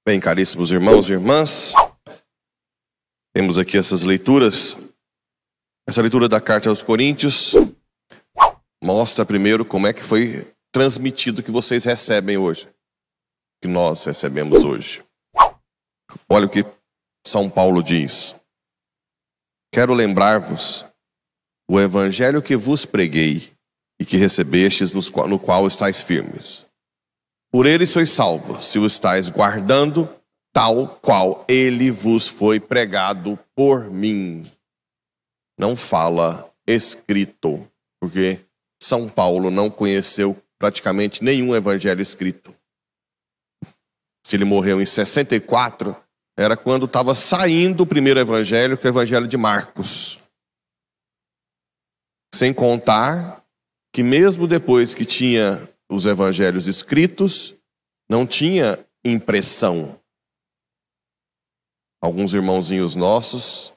Bem, caríssimos irmãos e irmãs, temos aqui essas leituras. Essa leitura da carta aos Coríntios mostra primeiro como é que foi transmitido o que vocês recebem hoje, que nós recebemos hoje. Olha o que São Paulo diz: quero lembrar-vos o evangelho que vos preguei e que recebestes, no qual estáis firmes. Por ele sois salvos, se o estáis guardando, tal qual ele vos foi pregado por mim. Não fala escrito, porque São Paulo não conheceu praticamente nenhum evangelho escrito. Se ele morreu em 64, era quando estava saindo o primeiro evangelho, que é o evangelho de Marcos. Sem contar que mesmo depois que tinha os evangelhos escritos, não tinha impressão. Alguns irmãozinhos nossos,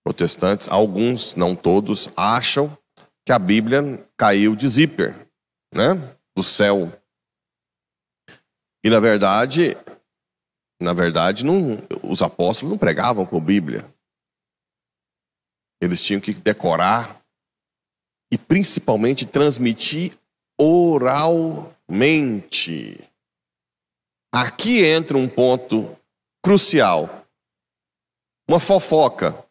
protestantes, alguns, não todos, acham que a Bíblia caiu de zíper, né, do céu. E na verdade os apóstolos não pregavam com a Bíblia. Eles tinham que decorar e principalmente transmitir oralmente. Aqui entra um ponto crucial. Uma fofoca.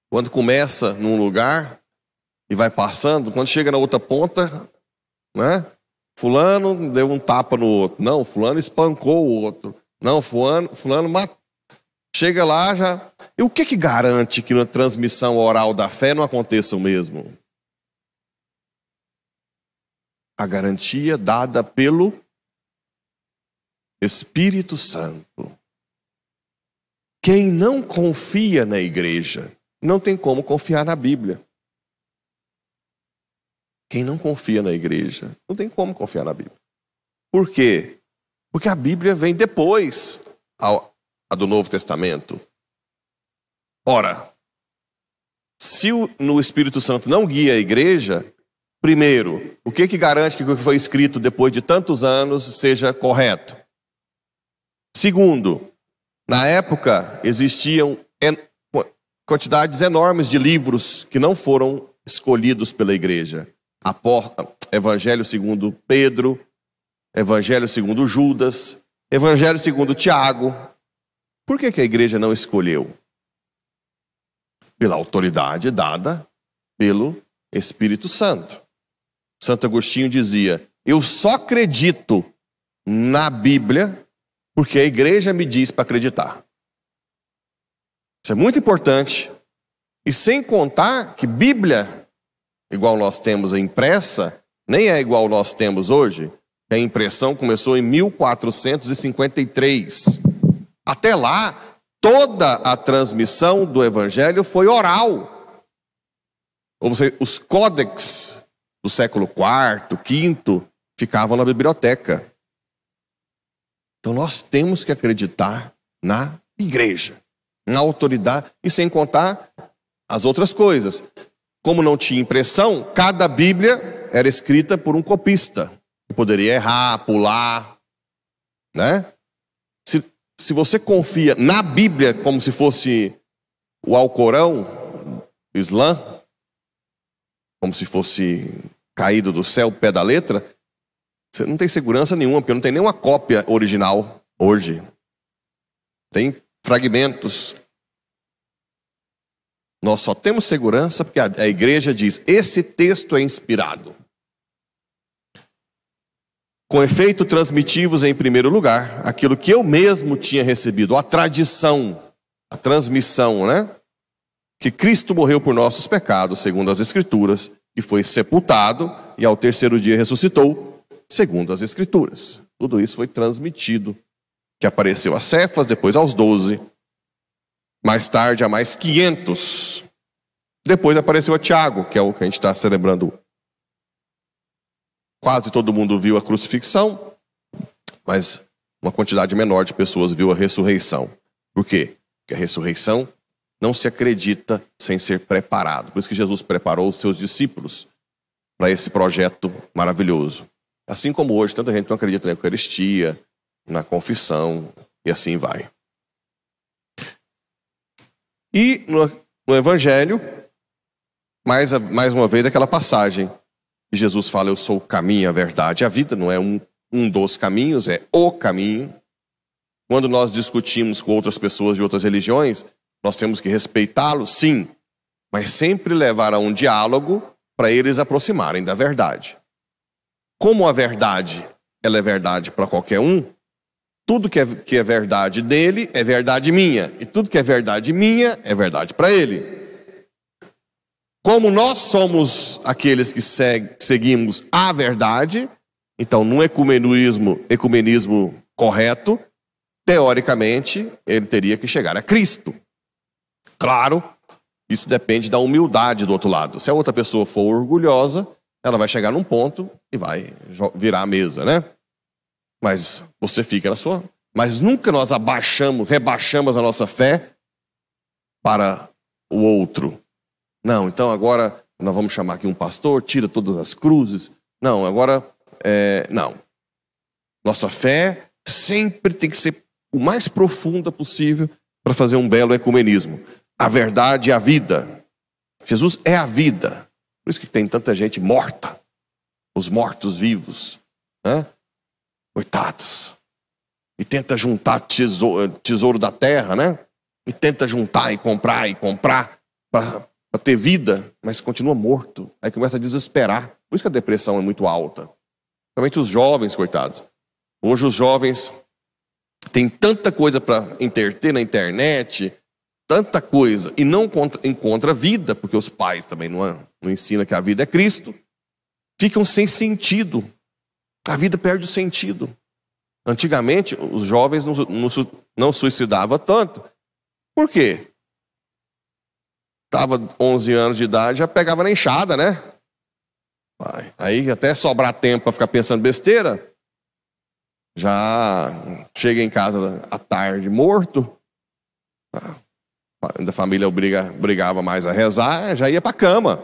Quando começa num lugar e vai passando, quando chega na outra ponta, né? Fulano deu um tapa no outro. Não, fulano espancou o outro. Não, fulano matou. Chega lá já. E o que garante que na transmissão oral da fé não aconteça o mesmo? A garantia dada pelo Espírito Santo. Quem não confia na igreja não tem como confiar na Bíblia. Quem não confia na igreja não tem como confiar na Bíblia. Por quê? Porque a Bíblia vem depois a do Novo Testamento. Ora, se no Espírito Santo não guia a igreja, primeiro, o que garante que o que foi escrito depois de tantos anos seja correto? Segundo, na época existiam quantidades enormes de livros que não foram escolhidos pela igreja. Evangelho segundo Pedro, Evangelho segundo Judas, Evangelho segundo Tiago. Por que a igreja não escolheu? Pela autoridade dada pelo Espírito Santo. Santo Agostinho dizia: eu só acredito na Bíblia porque a igreja me diz para acreditar. Isso é muito importante. E sem contar que Bíblia, igual nós temos a impressa, nem é igual nós temos hoje. A impressão começou em 1453. Até lá, toda a transmissão do evangelho foi oral. Ou seja, os códex do século IV, V, ficavam na biblioteca. Então nós temos que acreditar na igreja, na autoridade, e sem contar as outras coisas. Como não tinha impressão, cada Bíblia era escrita por um copista, que poderia errar, pular, né? Se você confia na Bíblia como se fosse o Alcorão, o Islã, como se fosse caído do céu, pé da letra, você não tem segurança nenhuma, porque não tem nenhuma cópia original hoje. Tem fragmentos. Nós só temos segurança porque a igreja diz: esse texto é inspirado. Com efeito, transmitivos em primeiro lugar aquilo que eu mesmo tinha recebido, a tradição, a transmissão, né? Que Cristo morreu por nossos pecados, segundo as Escrituras, que foi sepultado e ao terceiro dia ressuscitou, segundo as Escrituras. Tudo isso foi transmitido, que apareceu a Cefas, depois aos 12, mais tarde a mais 500. Depois apareceu a Tiago, que é o que a gente está celebrando. Quase todo mundo viu a crucifixão, mas uma quantidade menor de pessoas viu a ressurreição. Por quê? Porque a ressurreição não se acredita sem ser preparado. Por isso que Jesus preparou os seus discípulos para esse projeto maravilhoso. Assim como hoje, tanta gente não acredita na Eucaristia, na confissão, e assim vai. E no Evangelho, mais uma vez, aquela passagem que Jesus fala: eu sou o caminho, a verdade e a vida. Não é um dos caminhos, é o caminho. Quando nós discutimos com outras pessoas de outras religiões, nós temos que respeitá-los, sim, mas sempre levar a um diálogo para eles aproximarem da verdade. Como a verdade, ela é verdade para qualquer um, tudo que é verdade dele é verdade minha, e tudo que é verdade minha é verdade para ele. Como nós somos aqueles que seguimos a verdade, então num ecumenismo correto, teoricamente, ele teria que chegar a Cristo. Claro, isso depende da humildade do outro lado. Se a outra pessoa for orgulhosa, ela vai chegar num ponto e vai virar a mesa, né? Mas você fica na sua... Mas nunca nós rebaixamos a nossa fé para o outro. Não, então agora nós vamos chamar aqui um pastor, tira todas as cruzes. Não, agora... não. Nossa fé sempre tem que ser o mais profunda possível para fazer um belo ecumenismo. A verdade é a vida. Jesus é a vida. Por isso que tem tanta gente morta. Os mortos-vivos, né? Coitados. E tenta juntar tesouro da terra, né? E tenta juntar e comprar para ter vida, mas continua morto. Aí começa a desesperar. Por isso que a depressão é muito alta. Principalmente os jovens, coitados. Hoje os jovens têm tanta coisa para entreter na internet, tanta coisa, e não encontra vida, porque os pais também não ensinam que a vida é Cristo, ficam sem sentido. A vida perde o sentido. Antigamente, os jovens não suicidavam tanto. Por quê? Estava 11 anos de idade, já pegava na enxada, né? Aí até sobrar tempo para ficar pensando besteira, já chega em casa à tarde morto, a família obrigava mais a rezar, já ia para a cama.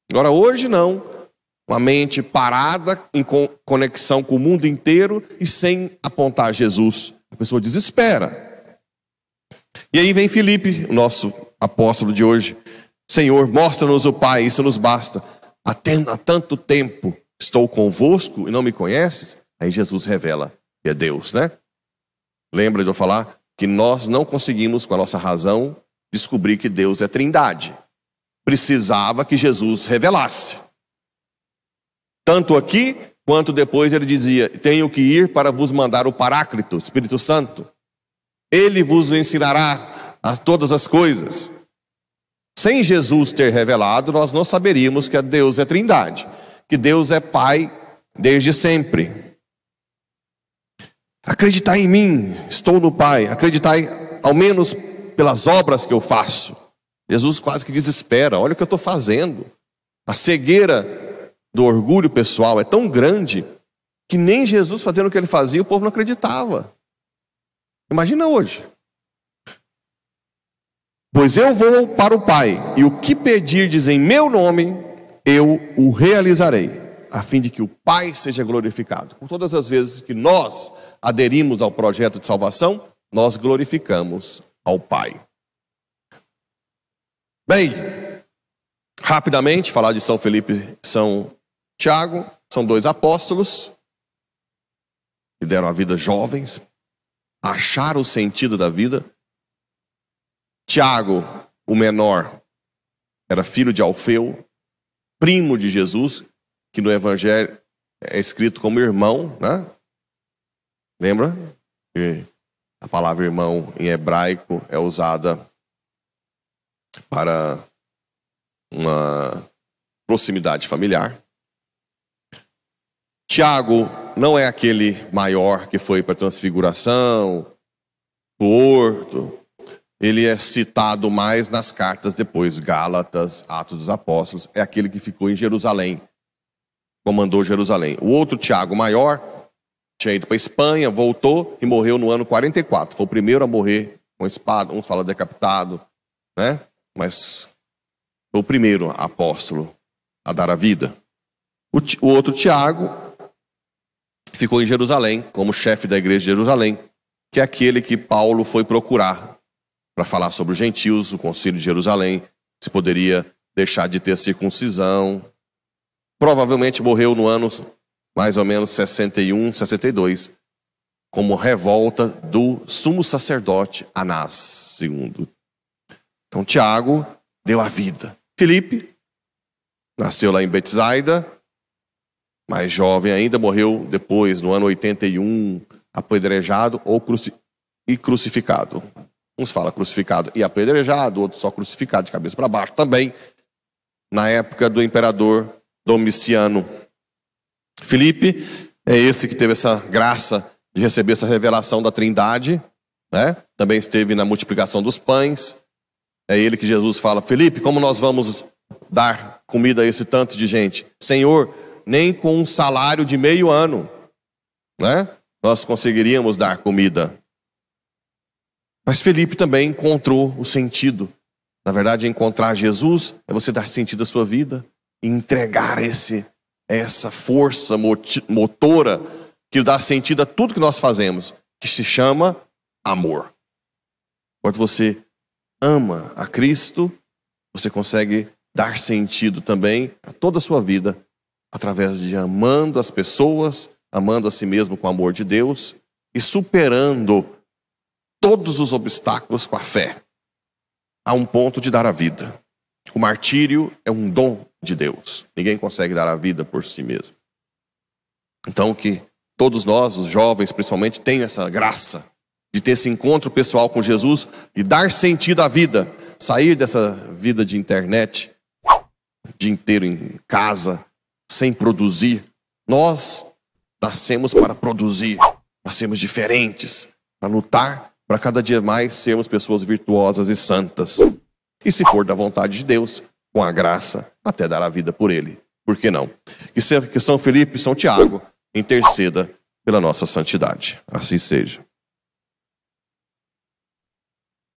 Agora hoje não. Uma mente parada, em conexão com o mundo inteiro e sem apontar Jesus. A pessoa desespera. E aí vem Filipe, o nosso apóstolo de hoje. Senhor, mostra-nos o Pai, isso nos basta. Há tanto tempo estou convosco e não me conheces. Aí Jesus revela que é Deus, né? Lembra de eu falar que nós não conseguimos, com a nossa razão, descobrir que Deus é Trindade. Precisava que Jesus revelasse. Tanto aqui, quanto depois ele dizia: tenho que ir para vos mandar o Paráclito, Espírito Santo. Ele vos ensinará todas as coisas. Sem Jesus ter revelado, nós não saberíamos que Deus é Trindade, que Deus é Pai desde sempre. Acreditai em mim, estou no Pai. Acreditai ao menos pelas obras que eu faço. Jesus quase que desespera: olha o que eu estou fazendo. A cegueira do orgulho pessoal é tão grande que nem Jesus fazendo o que ele fazia, o povo não acreditava. Imagina hoje. Pois eu vou para o Pai, e o que pedirdes em meu nome, eu o realizarei, a fim de que o Pai seja glorificado. Por todas as vezes que nós aderimos ao projeto de salvação, nós glorificamos ao Pai. Bem, rapidamente, falar de São Felipe e São Tiago, são dois apóstolos que deram a vida jovens, acharam o sentido da vida. Tiago, o menor, era filho de Alfeu, primo de Jesus, que no Evangelho é escrito como irmão, né? Lembra? E a palavra irmão em hebraico é usada para uma proximidade familiar. Tiago não é aquele maior que foi para a transfiguração, o horto. Ele é citado mais nas cartas depois, Gálatas, Atos dos Apóstolos. É aquele que ficou em Jerusalém, comandou Jerusalém. O outro Tiago maior tinha ido para a Espanha, voltou e morreu no ano 44. Foi o primeiro a morrer com espada, um fala decapitado, né? Mas foi o primeiro apóstolo a dar a vida. O outro Tiago que ficou em Jerusalém, como chefe da igreja de Jerusalém, que é aquele que Paulo foi procurar para falar sobre os gentios, o concílio de Jerusalém, se poderia deixar de ter circuncisão. Provavelmente morreu no ano mais ou menos 61, 62, como revolta do sumo sacerdote Anás II. Então Tiago deu a vida. Filipe nasceu lá em Betsaida, mais jovem ainda, morreu depois, no ano 81, apedrejado ou crucificado. Uns falam crucificado e apedrejado, outros só crucificado de cabeça para baixo também, na época do imperador Domiciano. Filipe é esse que teve essa graça de receber essa revelação da Trindade, né? Também esteve na multiplicação dos pães. É ele que Jesus fala: Filipe, como nós vamos dar comida a esse tanto de gente? Senhor, nem com um salário de meio ano, né, nós conseguiríamos dar comida. Mas Filipe também encontrou o sentido. Na verdade, encontrar Jesus é você dar sentido à sua vida e entregar essa força motora que dá sentido a tudo que nós fazemos, que se chama amor. Quando você ama a Cristo, você consegue dar sentido também a toda a sua vida, através de amando as pessoas, amando a si mesmo com o amor de Deus e superando todos os obstáculos com a fé, a um ponto de dar a vida. O martírio é um dom de Deus. Ninguém consegue dar a vida por si mesmo. Então que todos nós, os jovens principalmente, tenham essa graça de ter esse encontro pessoal com Jesus e dar sentido à vida. Sair dessa vida de internet, o dia inteiro em casa, sem produzir. Nós nascemos para produzir, nascemos diferentes, para lutar, para cada dia mais sermos pessoas virtuosas e santas. E se for da vontade de Deus, com a graça, até dar a vida por ele. Por que não? Que São Filipe e São Tiago interceda pela nossa santidade. Assim seja.